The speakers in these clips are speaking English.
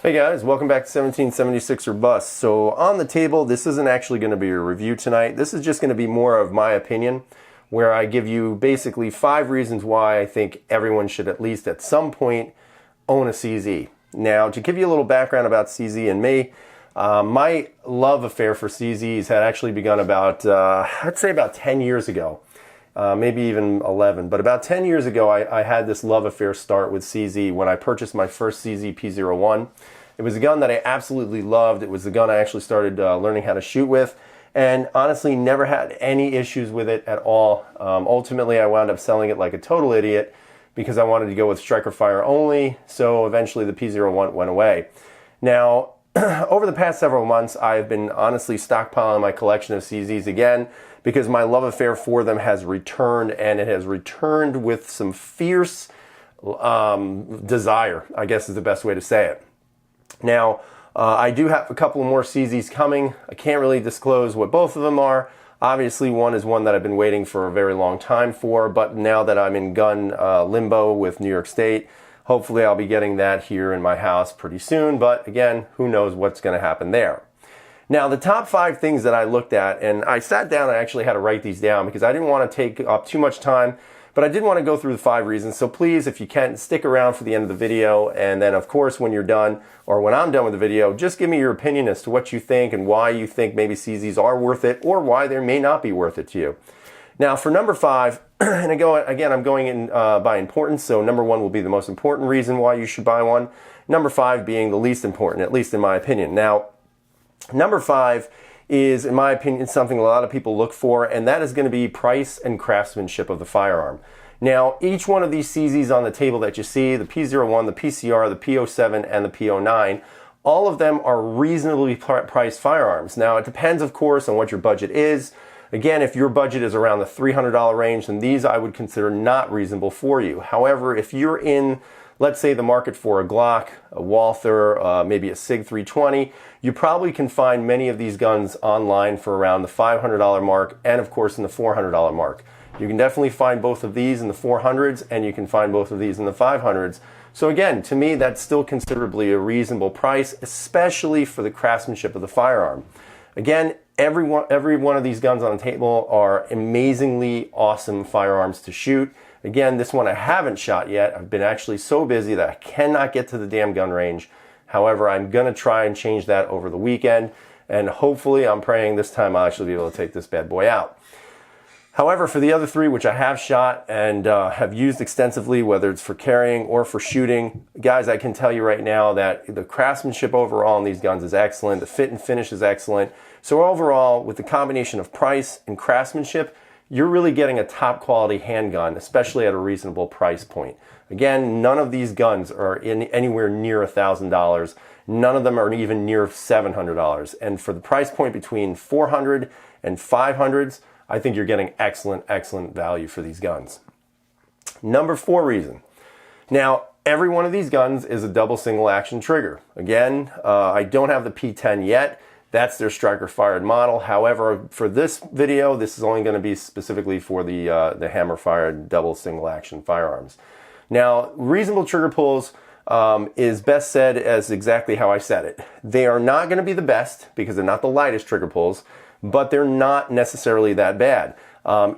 Hey guys, welcome back to 1776 or Bust. So on the table, this isn't actually going to be a review tonight. This is just going to be more of my opinion, where I give you basically 5 reasons why I think everyone should at least at some point own a CZ. Now, to give you a little background about CZ and me, my love affair for CZs had actually begun about, I'd say about 10 years ago. Maybe even 11, but about 10 years ago I had this love affair start with CZ when I purchased my first CZ P01. It was a gun that I absolutely loved. It was the gun I actually started learning how to shoot with, and honestly never had any issues with it at all. Ultimately I wound up selling it like a total idiot because I wanted to go with striker fire only, so eventually the P01 went away. Now, over the past several months, I've been honestly stockpiling my collection of CZs again because my love affair for them has returned, and it has returned with some fierce desire, I guess is the best way to say it. Now, I do have a couple more CZs coming. I can't really disclose what both of them are. Obviously, one is one that I've been waiting for a very long time for, but now that I'm in gun limbo with New York State, hopefully I'll be getting that here in my house pretty soon, but again, who knows what's going to happen there. Now, the top 5 things that I looked at, and I sat down and actually had to write these down because I didn't want to take up too much time, but I did want to go through the 5 reasons. So please, if you can, stick around for the end of the video, and then of course when you're done, or when I'm done with the video, just give me your opinion as to what you think and why you think maybe CZs are worth it, or why they may not be worth it to you. Now, for number 5, and again, I'm going in by importance, so number 1 will be the most important reason why you should buy one. Number 5 being the least important, at least in my opinion. Now, number 5 is, in my opinion, something a lot of people look for, and that is going to be price and craftsmanship of the firearm. Now, each one of these CZs on the table that you see, the P01, the PCR, the P07, and the P09, all of them are reasonably priced firearms. Now, it depends, of course, on what your budget is. Again, if your budget is around the $300 range, then these I would consider not reasonable for you. However, if you're in, let's say, the market for a Glock, a Walther, maybe a SIG 320, you probably can find many of these guns online for around the $500 mark, and of course in the $400 mark. You can definitely find both of these in the 400s, and you can find both of these in the 500s. So again, to me, that's still considerably a reasonable price, especially for the craftsmanship of the firearm. Again, every one of these guns on the table are amazingly awesome firearms to shoot. Again, this one I haven't shot yet. I've been actually so busy that I cannot get to the damn gun range. However, I'm going to try and change that over the weekend, and hopefully I'm praying this time I'll actually be able to take this bad boy out. However, for the other 3, which I have shot and have used extensively, whether it's for carrying or for shooting, guys, I can tell you right now that the craftsmanship overall on these guns is excellent. The fit and finish is excellent. So overall, with the combination of price and craftsmanship, you're really getting a top quality handgun, especially at a reasonable price point. Again, none of these guns are anywhere near $1,000. None of them are even near $700. And for the price point between 400 and 500s, I think you're getting excellent, excellent value for these guns. Number 4 reason. Now, every one of these guns is a double single action trigger. Again, I don't have the P10 yet. That's their striker fired model. However, for this video, this is only going to be specifically for the hammer fired double single action firearms. Now, reasonable trigger pulls is best said as exactly how I said it. They are not going to be the best because they're not the lightest trigger pulls, but they're not necessarily that bad.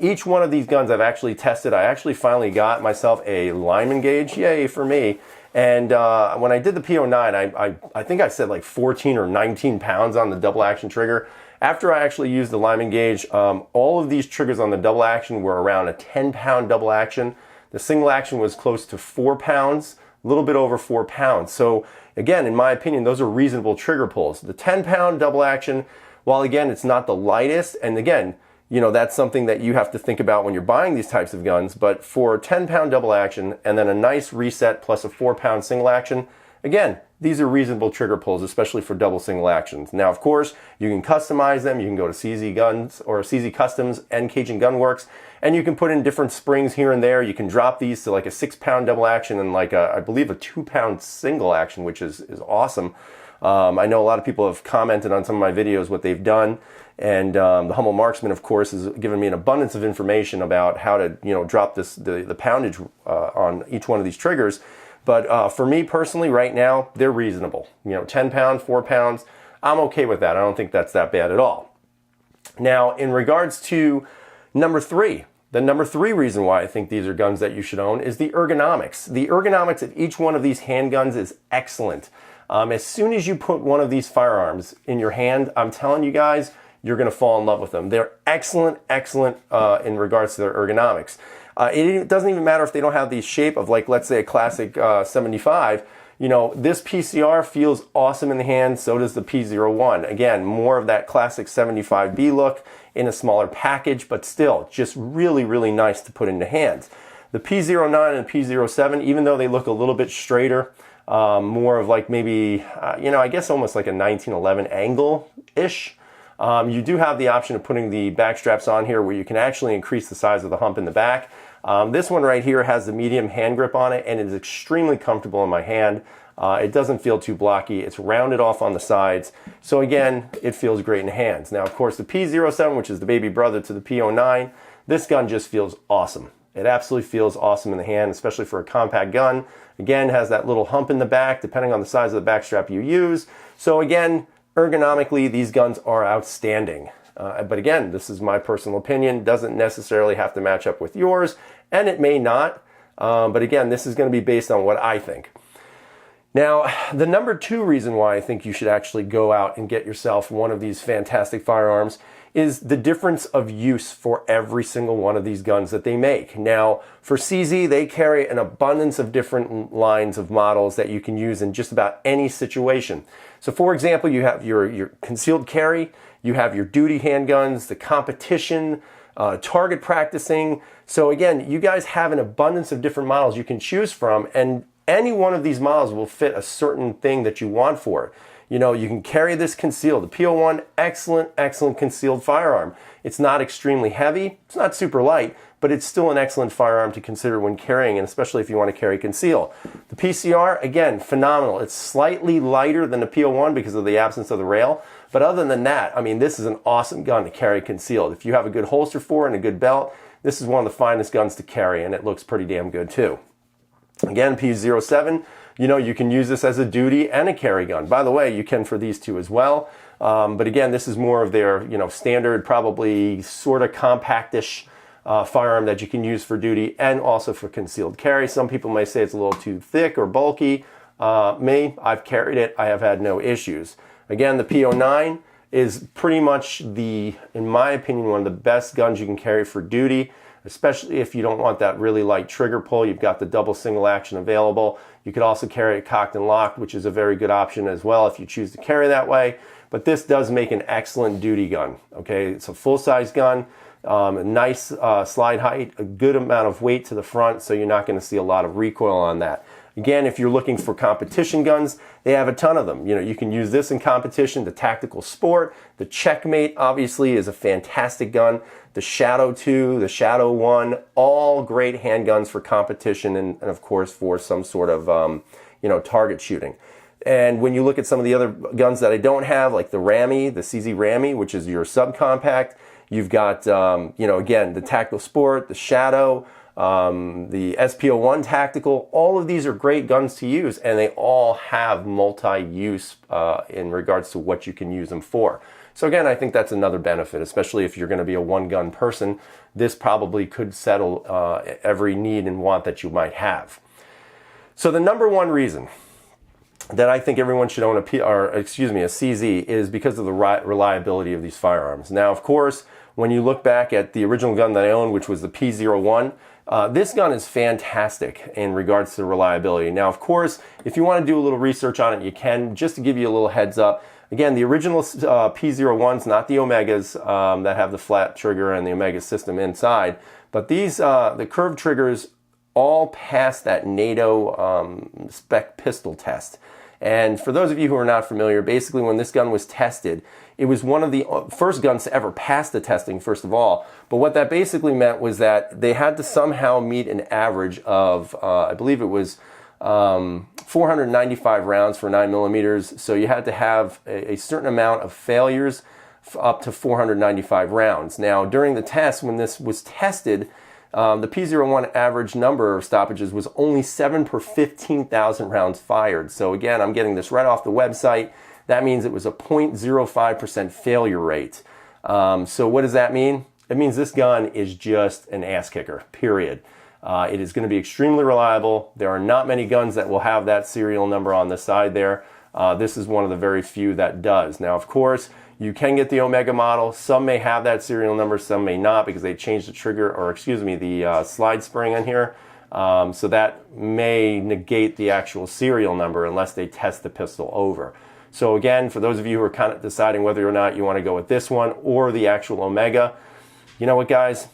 Each one of these guns I've actually tested. I actually finally got myself a lineman gauge. Yay for me. And when I did the P09, I think I said like 14 or 19 pounds on the double action trigger. After I actually used the lineman gauge, all of these triggers on the double action were around a 10-pound double action. The single action was close to 4 pounds, a little bit over 4 pounds. So again, in my opinion, those are reasonable trigger pulls. The 10-pound double action, while again, it's not the lightest, and again, you know, that's something that you have to think about when you're buying these types of guns, but for a 10-pound double action and then a nice reset plus a 4-pound single action, again, these are reasonable trigger pulls, especially for double single actions. Now, of course, you can customize them. You can go to CZ Guns or CZ Customs and Cajun Gun Works, and you can put in different springs here and there. You can drop these to like a 6-pound double action and like a, I believe, a 2-pound single action, which is awesome. I know a lot of people have commented on some of my videos what they've done, and the Humble Marksman, of course, has given me an abundance of information about how to, you know, drop the poundage on each one of these triggers. But for me personally, right now, they're reasonable. 10 pounds, 4 pounds, I'm okay with that. I don't think that's that bad at all. Now, in regards to number 3, the number 3 reason why I think these are guns that you should own is the ergonomics. The ergonomics of each one of these handguns is excellent. As soon as you put one of these firearms in your hand, I'm telling you guys, you're going to fall in love with them. They're excellent in regards to their ergonomics. It doesn't even matter if they don't have the shape of, like, let's say a classic 75. This PCR feels awesome in the hand, so does the P01. Again, more of that classic 75B look in a smaller package, but still just really nice to put into hands. The P09 and P07, even though they look a little bit straighter, more of like maybe, I guess almost like a 1911 angle-ish, you do have the option of putting the back straps on here where you can actually increase the size of the hump in the back. This one right here has the medium hand grip on it, and it is extremely comfortable in my hand. It doesn't feel too blocky. It's rounded off on the sides. So again, it feels great in hands. Now, of course, the P07, which is the baby brother to the P09, this gun just feels awesome. It absolutely feels awesome in the hand, especially for a compact gun. Again, has that little hump in the back, depending on the size of the back strap you use. So again, ergonomically, these guns are outstanding. But again, this is my personal opinion. Doesn't necessarily have to match up with yours, and it may not. But again, this is going to be based on what I think. Now, the number 2 reason why I think you should actually go out and get yourself one of these fantastic firearms is the difference of use for every single one of these guns that they make. Now, for CZ, they carry an abundance of different lines of models that you can use in just about any situation. So for example, you have your concealed carry, you have your duty handguns, the competition, target practicing. So again, you guys have an abundance of different models you can choose from, and any one of these models will fit a certain thing that you want for it. You can carry this concealed. The P01, excellent concealed firearm. It's not extremely heavy, it's not super light, but it's still an excellent firearm to consider when carrying, and especially if you want to carry conceal. The PCR, again, phenomenal. It's slightly lighter than the P01 because of the absence of the rail, but other than that, I mean, this is an awesome gun to carry concealed. If you have a good holster for it and a good belt, this is one of the finest guns to carry, and it looks pretty damn good too. Again, P07, you can use this as a duty and a carry gun. By the way, you can for these two as well. But again, this is more of their, standard, probably sort of compactish firearm that you can use for duty and also for concealed carry. Some people may say it's a little too thick or bulky. I've carried it. I have had no issues. Again, the P09 is pretty much in my opinion, one of the best guns you can carry for duty, especially if you don't want that really light trigger pull. You've got the double single action available. You could also carry it cocked and locked, which is a very good option as well if you choose to carry that way. But this does make an excellent duty gun. Okay, it's a full-size gun, a nice slide height, a good amount of weight to the front, so you're not going to see a lot of recoil on that. Again, if you're looking for competition guns, they have a ton of them. You can use this in competition. The Tactical Sport, the Checkmate obviously is a fantastic gun. The Shadow 2, the Shadow 1, all great handguns for competition and of course for some sort of target shooting. And when you look at some of the other guns that I don't have, like the Rami, the CZ Rami, which is your subcompact, you've got again the Tactical Sport, the Shadow, the SP01 Tactical. All of these are great guns to use, and they all have multi-use in regards to what you can use them for. So again, I think that's another benefit, especially if you're going to be a one-gun person. This probably could settle every need and want that you might have. So the number 1 reason that I think everyone should own a CZ is because of the reliability of these firearms. Now, of course, when you look back at the original gun that I owned, which was the P01, this gun is fantastic in regards to reliability. Now, of course, if you want to do a little research on it, you can. Just to give you a little heads up, again, the original P01s, not the Omegas that have the flat trigger and the Omega system inside, but these, the curved triggers, all passed that NATO spec pistol test. And for those of you who are not familiar, basically when this gun was tested, it was one of the first guns to ever pass the testing, first of all. But what that basically meant was that they had to somehow meet an average of, I believe it was 495 rounds for 9mm. So you had to have a certain amount of failures up to 495 rounds. Now, during the test, when this was tested, The P01 average number of stoppages was only 7 per 15,000 rounds fired. So again, I'm getting this right off the website. That means it was a 0.05% failure rate. So what does that mean? It means this gun is just an ass kicker, period. It is going to be extremely reliable. There are not many guns that will have that serial number on the side there. This is one of the very few that does. Now, of course, you can get the Omega model. Some may have that serial number, some may not, because they changed the trigger, or excuse me, the slide spring in here. So that may negate the actual serial number unless they test the pistol over. So again, for those of you who are kind of deciding whether or not you want to go with this one or the actual Omega, you know what, guys?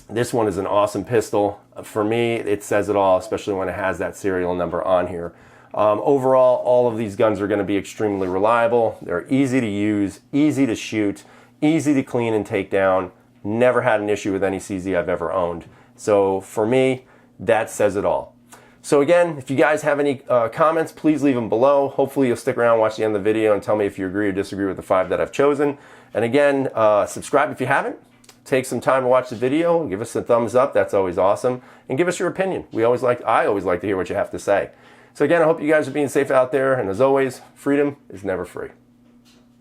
This one is an awesome pistol. For me, it says it all, especially when it has that serial number on here. Overall, all of these guns are going to be extremely reliable. They're easy to use, easy to shoot, easy to clean and take down. Never had an issue with any CZ I've ever owned. So for me, that says it all. So again, if you guys have any comments, please leave them below. Hopefully you'll stick around, watch the end of the video, and tell me if you agree or disagree with the 5 that I've chosen. And again, subscribe if you haven't. Take some time to watch the video. Give us a thumbs up. That's always awesome. And give us your opinion. I always like to hear what you have to say. So again, I hope you guys are being safe out there. And as always, freedom is never free.